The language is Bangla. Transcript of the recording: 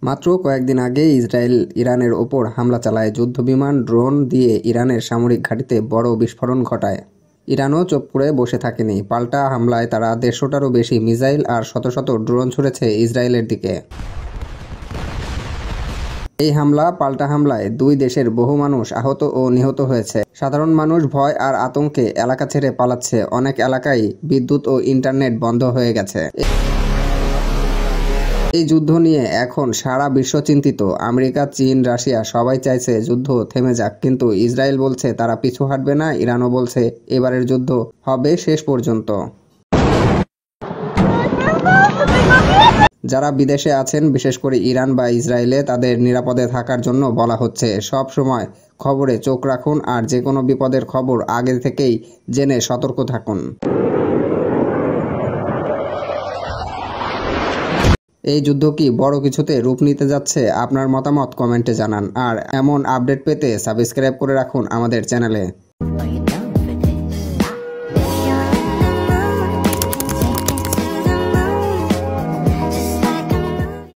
মাত্র কয়েকদিন আগে ইসরায়েল ইরানের ওপর হামলা চালায়। যুদ্ধবিমান, ড্রোন দিয়ে ইরানের সামরিক ঘাঁটিতে বড় বিস্ফোরণ ঘটায়। ইরানও চুপ করে বসে থাকেনি। পাল্টা হামলায় তারা 150টারও বেশি মিসাইল আর শত শত ড্রোন ছুড়েছে ইসরায়েলের দিকে। এই পাল্টা হামলায় দুই দেশের বহু মানুষ আহত ও নিহত হয়েছে। সাধারণ মানুষ ভয় আর আতঙ্কে এলাকা ছেড়ে পালাচ্ছে। অনেক এলাকায় বিদ্যুৎ ও ইন্টারনেট বন্ধ হয়ে গেছে। এই যুদ্ধ নিয়ে এখন সারা বিশ্ব চিন্তিত। আমেরিকা, চীন, রাশিয়া সবাই চাইছে যুদ্ধ থেমে যাক, কিন্তু ইসরায়েল বলছে তারা পিছু হাঁটবে না। ইরানও বলছে এবারের যুদ্ধ হবে শেষ পর্যন্ত। যারা বিদেশে আছেন, বিশেষ করে ইরান বা ইসরায়েলে, তাদের নিরাপদে থাকার জন্য বলা হচ্ছে সব সময় খবরে চোখ রাখুন আর যে কোনো বিপদের খবর আগে থেকেই জেনে সতর্ক থাকুন। এই যুদ্ধ কি বড় কিছুতে রূপ নিতে যাচ্ছে? আপনার মতামত কমেন্টে জানান। আর এমন আপডেট পেতে সাবস্ক্রাইব করে রাখুন আমাদের চ্যানেলে।